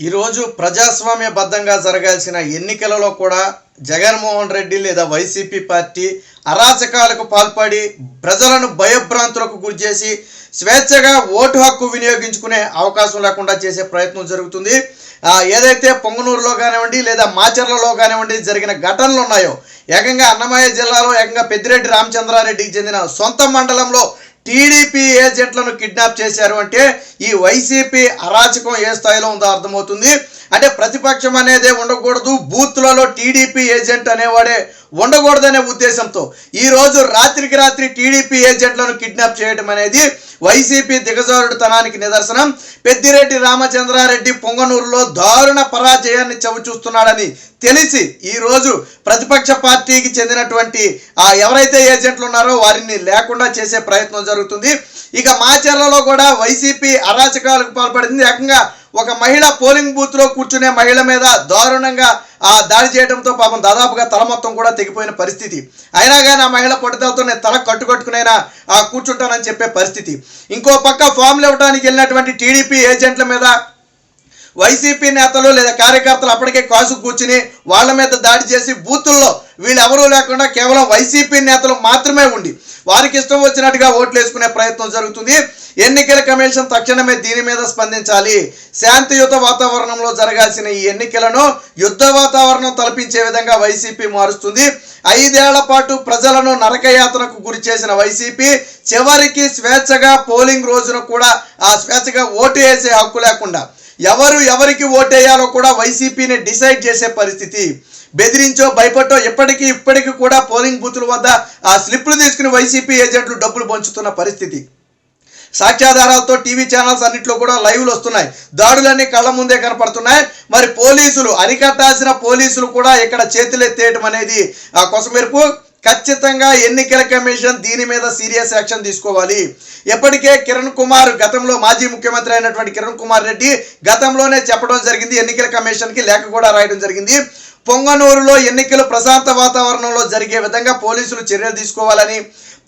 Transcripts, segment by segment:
ఈరోజు ప్రజాస్వామ్యబద్ధంగా జరగాల్సిన ఎన్నికలలో కూడా జగన్మోహన్ రెడ్డి లేదా వైసీపీ పార్టీ అరాచకాలకు పాల్పడి ప్రజలను భయభ్రాంతులకు గురిచేసి స్వేచ్ఛగా ఓటు హక్కు వినియోగించుకునే అవకాశం లేకుండా చేసే ప్రయత్నం జరుగుతుంది. ఏదైతే పొంగనూరులో కానివ్వండి లేదా మాచర్లలో కానివ్వండి జరిగిన ఘటనలు ఉన్నాయో, ఏకంగా అన్నమయ్య జిల్లాలో ఏకంగా పెద్దిరెడ్డి రామచంద్రారెడ్డికి చెందిన సొంత మండలంలో టీడీపీ ఏజెంట్లను కిడ్నాప్ చేశారు అంటే ఈ వైసీపీ అరాచకం ఏ స్థాయిలో ఉందో అర్థమవుతుంది. అంటే ప్రతిపక్షం అనేదే ఉండకూడదు, బూత్లలో టీడీపీ ఏజెంట్ అనేవాడే ఉండకూడదనే ఉద్దేశంతో ఈరోజు రాత్రికి రాత్రి టీడీపీ ఏజెంట్లను కిడ్నాప్ చేయడం అనేది వైసీపీ దిగజారుడుతనానికి నిదర్శనం. పెద్దిరెడ్డి రామచంద్రారెడ్డి పొంగనూరులో దారుణ పరాజయాన్ని చవిచూస్తున్నాడని తెలిసి ఈరోజు ప్రతిపక్ష పార్టీకి చెందినటువంటి ఎవరైతే ఏజెంట్లు ఉన్నారో వారిని లేకుండా చేసే ప్రయత్నం జరుగుతుంది. ఇక మాచర్లలో కూడా వైసీపీ అరాచకాలకు పాల్పడింది. ఏకంగా ఒక మహిళ పోలింగ్ బూత్లో కూర్చునే మహిళ మీద దారుణంగా దాడి చేయడంతో పాపం దాదాపుగా తల మొత్తం కూడా తెగిపోయిన పరిస్థితి. అయినా కానీ ఆ మహిళ పట్టుదలతో నేను తల కట్టుకట్టుకునైనా కూర్చుంటానని చెప్పే పరిస్థితి. ఇంకో పక్క ఫామ్లు ఇవ్వడానికి వెళ్ళినటువంటి టీడీపీ ఏజెంట్ల మీద వైసీపీ నేతలు లేదా కార్యకర్తలు అప్పటికే కాసు కూర్చుని వాళ్ళ మీద దాడి చేసి బూతుల్లో వీళ్ళెవరూ లేకుండా కేవలం వైసీపీ నేతలు మాత్రమే ఉండి వారికి ఇష్టం వచ్చినట్టుగా ఓట్లు వేసుకునే ప్రయత్నం జరుగుతుంది. ఎన్నికల కమిషన్ తక్షణమే దీని మీద స్పందించాలి. శాంతియుత వాతావరణంలో జరగాల్సిన ఈ ఎన్నికలను యుద్ధ వాతావరణం తలపించే విధంగా వైసీపీ మారుస్తుంది. 5 ఏళ్ల పాటు ప్రజలను నరకయాతనకు గురి చేసిన వైసీపీ చివరికి స్వేచ్ఛగా పోలింగ్ రోజున కూడా స్వేచ్ఛగా ఓటు వేసే హక్కు లేకుండా ఎవరికి ఓటేయాలో కూడా వైసీపీని డిసైడ్ చేసే పరిస్థితి. బెదిరించో భయపట్టో ఇప్పటికీ కూడా పోలింగ్ బూతుల వద్ద స్లిప్లు తీసుకుని వైసీపీ ఏజెంట్లు డబ్బులు పంచుతున్న పరిస్థితి. సాక్ష్యాధారాలతో టీవీ ఛానల్స్ అన్నింటిలో కూడా లైవ్లు వస్తున్నాయి. దాడులన్నీ కళ్ళ ముందే కనపడుతున్నాయి. మరి పోలీసులు అరికట్టాల్సిన పోలీసులు కూడా ఇక్కడ చేతులెత్తేయడం అనేది కొసమెరుపు. ఖచ్చితంగా ఎన్నికల కమిషన్ దీని మీద సీరియస్ యాక్షన్ తీసుకోవాలి. ఎప్పటికే కిరణ్ కుమార్, గతంలో మాజీ ముఖ్యమంత్రి అయినటువంటి కిరణ్ కుమార్ రెడ్డి గతంలోనే చెప్పడం జరిగింది, ఎన్నికల కమిషన్కి లేఖ కూడా రాయడం జరిగింది. పొంగనూరులో ఎన్నికలు ప్రశాంత వాతావరణంలో జరిగే విధంగా పోలీసులు చర్యలు తీసుకోవాలని,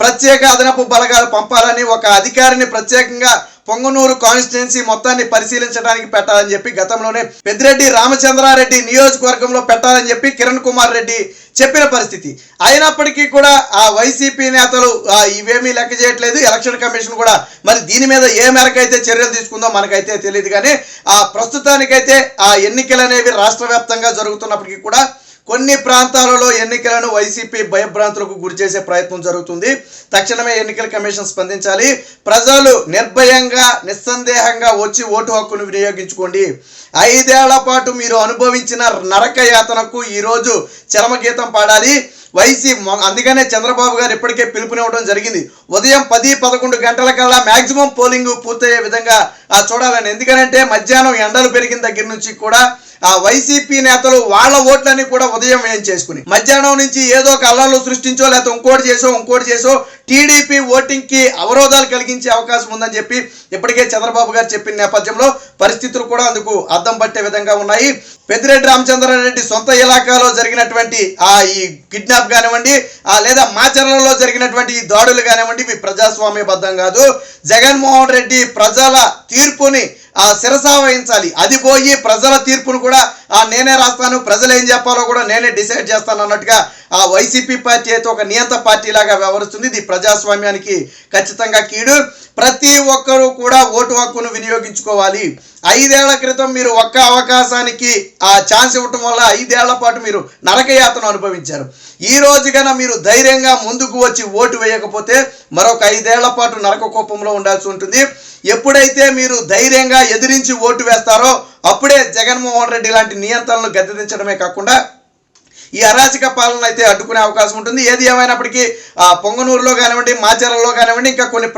ప్రత్యేక అదనపు బలగాలు పంపాలని, ఒక అధికారిని ప్రత్యేకంగా పొంగనూరు కాన్స్టిట్యున్సీ మొత్తాన్ని పరిశీలించడానికి పెట్టాలని చెప్పి గతంలోనే పెద్దిరెడ్డి రామచంద్రారెడ్డి నియోజకవర్గంలో పెట్టాలని చెప్పి కిరణ్ కుమార్ రెడ్డి చెప్పిన పరిస్థితి. అయినప్పటికీ కూడా వైసీపీ నేతలు ఇవేమీ లెక్క చేయట్లేదు. ఎలక్షన్ కమిషన్ కూడా మరి దీని మీద ఏ మేరకు అయితే చర్యలు తీసుకుందో మనకైతే తెలియదు. కానీ ప్రస్తుతానికైతే ఎన్నికలు అనేవి రాష్ట్ర వ్యాప్తంగా జరుగుతున్నప్పటికీ కూడా కొన్ని ప్రాంతాలలో ఎన్నికలను వైసీపీ భయభ్రాంతులకు గురి చేసే ప్రయత్నం జరుగుతుంది. తక్షణమే ఎన్నికల కమిషన్ స్పందించాలి. ప్రజలు నిర్భయంగా నిస్సందేహంగా వచ్చి ఓటు హక్కును వినియోగించుకోండి. 5 ఏళ్ల పాటు మీరు అనుభవించిన నరక యాతనకు ఈరోజు చరమగీతం పాడాలి. అందుకనే చంద్రబాబు గారు ఇప్పటికే పిలుపునివ్వడం జరిగింది. ఉదయం 10-11 గంటల కల్లా మ్యాక్సిమం పోలింగ్ పూర్తయ్యే విధంగా చూడాలని. ఎందుకంటే మధ్యాహ్నం ఎండలు పెరిగిన దగ్గర నుంచి కూడా వైసీపీ నేతలు వాళ్ళ ఓట్లని కూడా ఉదయం ఏం చేసుకుని మధ్యాహ్నం నుంచి ఏదో ఒక అల్లాలు సృష్టించో లేకపోతే ఇంకోటి చేసో టీడీపీ ఓటింగ్కి అవరోధాలు కలిగించే అవకాశం ఉందని చెప్పి ఇప్పటికే చంద్రబాబు గారు చెప్పిన నేపథ్యంలో పరిస్థితులు కూడా అందుకు అద్దం పట్టే విధంగా ఉన్నాయి. పెద్దిరెడ్డి రామచంద్రారెడ్డి సొంత ఇలాకాలో జరిగినటువంటి ఈ కిడ్నాప్ కానివ్వండి లేదా మాచర్లలో జరిగినటువంటి ఈ దాడులు కానివ్వండి ఇవి ప్రజాస్వామ్యబద్ధం కాదు. జగన్మోహన్ రెడ్డి ప్రజల తీర్పుని శిరసా వహించాలి. అది పోయి ప్రజల తీర్పును కూడా నేనే రాస్తాను, ప్రజలు ఏం చెప్పాలో కూడా నేనే డిసైడ్ చేస్తాను అన్నట్టుగా వైసీపీ పార్టీ అయితే ఒక నియంత పార్టీ లాగా వ్యవహరిస్తుంది. ఇది ప్రజాస్వామ్యానికి ఖచ్చితంగా కీడు. ప్రతి ఒక్కరూ కూడా ఓటు హక్కును వినియోగించుకోవాలి. 5 ఏళ్ల క్రితం మీరు ఒక్క అవకాశానికి ఛాన్స్ ఇవ్వటం వల్ల 5 ఏళ్ల పాటు మీరు నరకయాతను అనుభవించారు. ఈ రోజు కన్నా మీరు ధైర్యంగా ముందుకు వచ్చి ఓటు వేయకపోతే మరొక 5 ఏళ్ల పాటు నరక కోపంలో ఉండాల్సి ఉంటుంది. ఎప్పుడైతే మీరు ధైర్యంగా ఎదిరించి ఓటు వేస్తారో అప్పుడే జగన్మోహన్ రెడ్డి లాంటి నియంత్రణలు గద్దెదించడమే కాకుండా ఈ అరాచక పాలన అయితే అడ్డుకునే అవకాశం ఉంటుంది. ఏది ఏమైనప్పటికీ పొంగనూరులో కానివ్వండి, మాచర్లలో కానివ్వండి, ఇంకా కొన్ని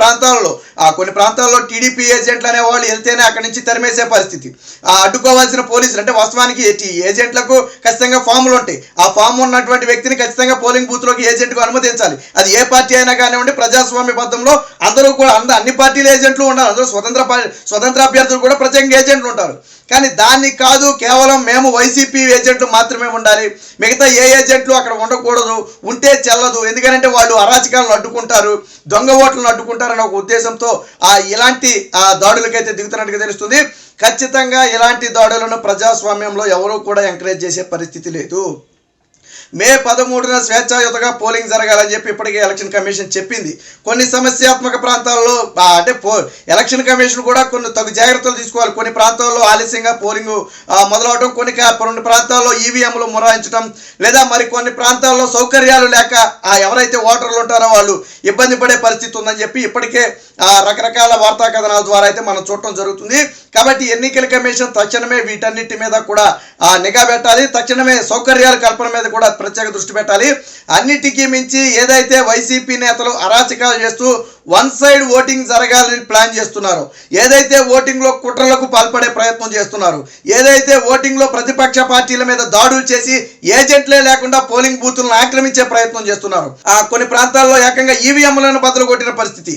ప్రాంతాల్లో టీడీపీ ఏజెంట్లు అనేవాళ్ళు వెళ్తేనే అక్కడి నుంచి తరిమేసే పరిస్థితి. అడ్డుకోవాల్సిన పోలీసులు అంటే వాస్తవానికి ఏజెంట్లకు ఖచ్చితంగా ఫామ్లు ఉంటాయి. ఆ ఫామ్ ఉన్నటువంటి వ్యక్తిని ఖచ్చితంగా పోలింగ్ బూత్లోకి ఏజెంట్కు అనుమతించాలి. అది ఏ పార్టీ అయినా కానివ్వండి. ప్రజాస్వామ్యబద్ధంలో అందరూ కూడా అన్ని పార్టీల ఏజెంట్లు ఉండాలి. అందరూ స్వతంత్ర అభ్యర్థులు కూడా ప్రత్యేకంగా ఏజెంట్లు ఉంటారు. కానీ దాన్ని కాదు, కేవలం మేము వైసీపీ ఏజెంట్లు మాత్రమే ఉండాలి, మిగతా ఏ ఏజెంట్లు అక్కడ ఉండకూడదు, ఉంటే చెల్లదు. ఎందుకంటే వాళ్ళు అరాచకాలను అడ్డుకుంటారు, దొంగ ఓట్లను అడ్డుకుంటారనే ఒక ఉద్దేశంతో ఇలాంటి దాడులకైతే దిగుతున్నట్టుగా తెలుస్తుంది. ఖచ్చితంగా ఇలాంటి దాడులను ప్రజాస్వామ్యంలో ఎవరూ కూడా ఎంకరేజ్ చేసే పరిస్థితి లేదు. మే 13న స్వేచ్ఛాయుతగా పోలింగ్ జరగాలని చెప్పి ఇప్పటికే ఎలక్షన్ కమిషన్ చెప్పింది. కొన్ని సమస్యాత్మక ప్రాంతాల్లో ఎలక్షన్ కమిషన్ కూడా కొన్ని తగు జాగ్రత్తలు తీసుకోవాలి. కొన్ని ప్రాంతాల్లో ఆలస్యంగా పోలింగ్ మొదలవడం, కొన్ని ప్రాంతాల్లో ఈవీఎంలు మొరాయించడం, లేదా మరి కొన్ని ప్రాంతాల్లో సౌకర్యాలు లేక ఎవరైతే ఓటర్లు ఉంటారో వాళ్ళు ఇబ్బంది పడే పరిస్థితి ఉందని చెప్పి ఇప్పటికే రకరకాల వార్తా కథనాల ద్వారా అయితే మనం చూడటం జరుగుతుంది. కాబట్టి ఎన్నికల కమిషన్ తక్షణమే వీటన్నిటి మీద కూడా నిఘా పెట్టాలి. తక్షణమే సౌకర్యాల కల్పన మీద కూడా ప్రత్యేక దృష్టి పెట్టాలి. అన్నిటికీ మించి ఏదైతే వైసీపీ నేతలు అరాచకాలు చేస్తూ వన్ సైడ్ ఓటింగ్ జరగాలని ప్లాన్ చేస్తున్నారు, ఏదైతే ఓటింగ్లో కుట్రలకు పాల్పడే ప్రయత్నం చేస్తున్నారు, ఏదైతే ఓటింగ్లో ప్రతిపక్ష పార్టీల మీద దాడులు చేసి ఏజెంట్లే లేకుండా పోలింగ్ బూతులను ఆక్రమించే ప్రయత్నం చేస్తున్నారు, కొన్ని ప్రాంతాల్లో ఏకంగా ఈవీఎంలను బద్దలు కొట్టిన పరిస్థితి.